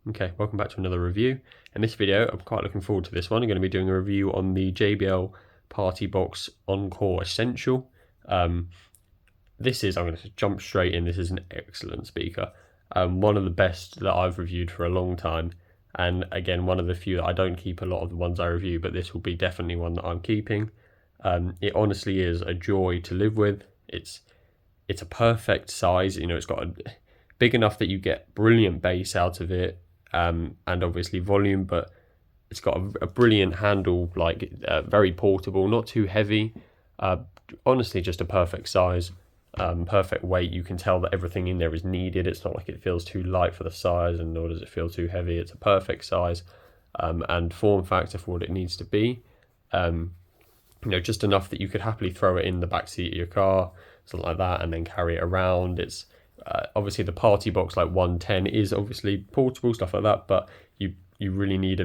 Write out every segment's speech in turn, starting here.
Okay, welcome back to another review. In this video, I'm quite looking forward to this one. I'm going to be doing a review on the JBL Partybox Encore Essential. I'm going to jump straight in, this is an excellent speaker. One of the best that I've reviewed for a long time. And again, one of the few that I don't keep a lot of the ones I review, but this will be definitely one that I'm keeping. It honestly is a joy to live with. It's a perfect size, you know, it's got big enough that you get brilliant bass out of it. And obviously volume, but it's got a brilliant handle, like very portable, not too heavy. Honestly, just a perfect size, perfect weight. You can tell that everything in there is needed. It's not like it feels too light for the size, and nor does it feel too heavy. It's a perfect size and form factor for what it needs to be. You know, just enough that you could happily throw it in the back seat of your car, something like that, and then carry it around. It's obviously the Partybox like 110 is obviously portable, stuff like that, but you really need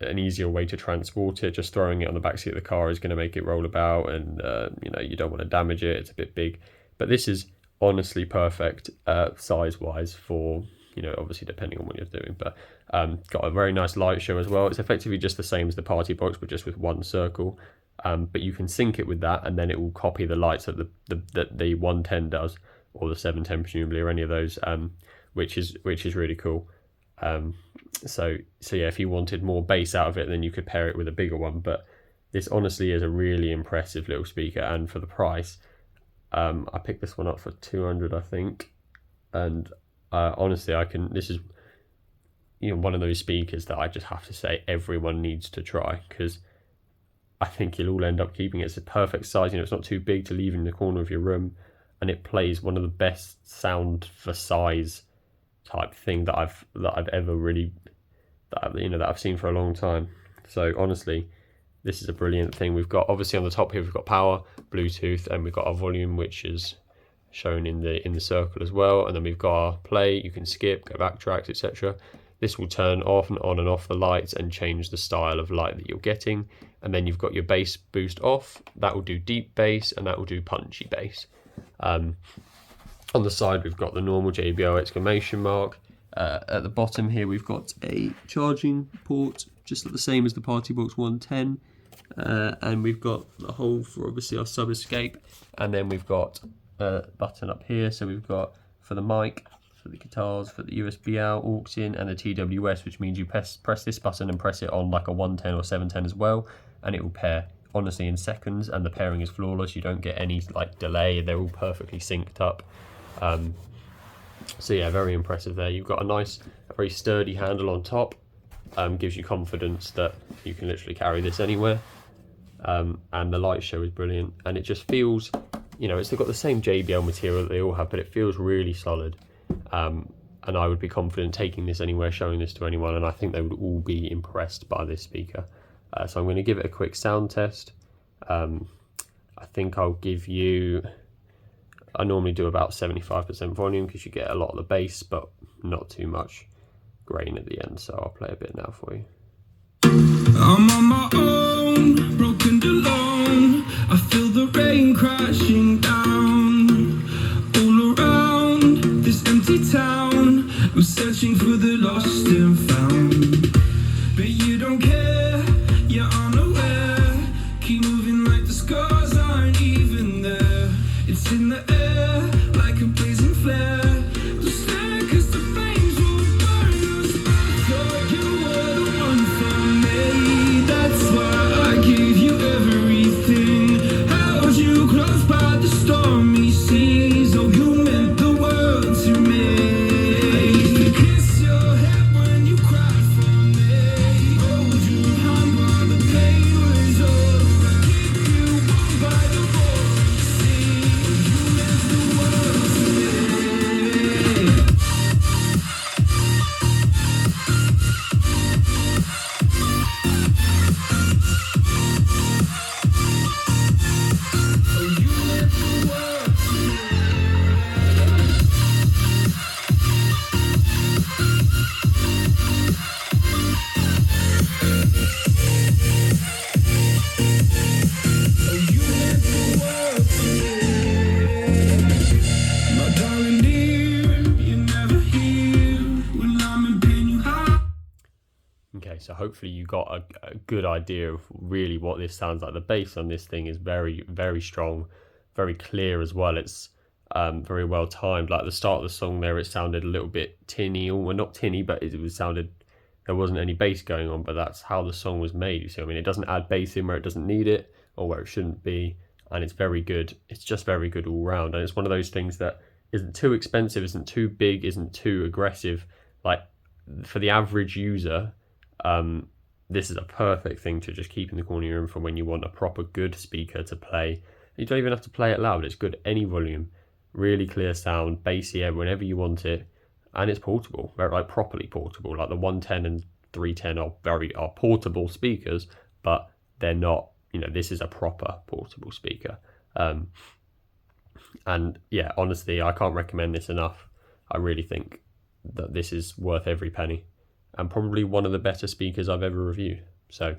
an easier way to transport it. Just throwing it on the back seat of the car is going to make it roll about, and you know, you don't want to damage it. It's a bit big, but this is honestly perfect size wise for, you know, obviously depending on what you're doing, but got a very nice light show as well. It's effectively just the same as the Partybox, but just with one circle. But you can sync it with that, and then it will copy the lights that the 110 does, or the 710 presumably, or any of those, which is really cool. So yeah, if you wanted more bass out of it, then you could pair it with a bigger one. But this honestly is a really impressive little speaker, and for the price, I picked this one up for 200, I think. And honestly, this is, you know, one of those speakers that I just have to say everyone needs to try, because I think you'll all end up keeping it. It's a perfect size, you know, it's not too big to leave in the corner of your room, and it plays one of the best sound for size type thing that I've ever really, that I've seen for a long time. So honestly, this is a brilliant thing. We've got, obviously on the top here, we've got power, Bluetooth, and we've got our volume, which is shown in the circle as well. And then we've got our play, you can skip, go backtracks, etc. This will turn off and on and off the lights and change the style of light that you're getting. And then you've got your bass boost off, that will do deep bass, and that will do punchy bass. On the side, we've got the normal JBL exclamation mark. At the bottom here, we've got a charging port, just the same as the Partybox 110. And we've got the hole for obviously our sub escape. And then we've got a button up here. So we've got for the mic, for the guitars, for the USB out, aux in, and the TWS, which means you press this button and press it on like a 110 or 710 as well, and it will pair honestly in seconds, and the pairing is flawless. You don't get any like delay, they're all perfectly synced up. So yeah, very impressive there. You've got a very sturdy handle on top, gives you confidence that you can literally carry this anywhere. And the light show is brilliant, and it just feels, you know, it's got the same JBL material that they all have, but it feels really solid. And I would be confident taking this anywhere, showing this to anyone, and I think they would all be impressed by this speaker. So I'm going to give it a quick sound test. I think I'll give you, I normally do about 75% volume because you get a lot of the bass, but not too much grain at the end. So I'll play a bit now for you. I'm on my own, broken alone. I feel the rain crashing down all around this empty town. I'm searching for the lost and found, but you don't care, you're unaware. Keep moving like the scars aren't even there. It's in the air like a blazing flare. Don't stare 'cause the flames will burn us. Thought you were the one for me, that's why I gave you everything. Held you close by the stormy seas. Oh, you meant the world to me. I used to kiss your head when you cried for me. Hold you Okay, so hopefully you got a good idea of really what this sounds like. The bass on this thing is very, very strong, very clear as well. It's very well timed. Like the start of the song there, it sounded a little bit tinny, or well, not tinny, but it was sounded, there wasn't any bass going on, but that's how the song was made. You see, I mean, it doesn't add bass in where it doesn't need it or where it shouldn't be, and it's very good. It's just very good all round, and it's one of those things that isn't too expensive, isn't too big, isn't too aggressive. Like for the average user, this is a perfect thing to just keep in the corner of your room for when you want a proper good speaker to play. You don't even have to play it loud. It's good any volume, really clear sound, bassy whenever you want it, and it's portable, very like properly portable. Like the 110 and 310 are portable speakers, but they're not. You know, this is a proper portable speaker. And yeah, honestly, I can't recommend this enough. I really think that this is worth every penny, and probably one of the better speakers I've ever reviewed. So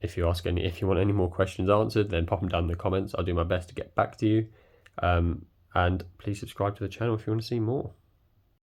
if you want any more questions answered, then pop them down in the comments. I'll do my best to get back to you. And please subscribe to the channel if you want to see more.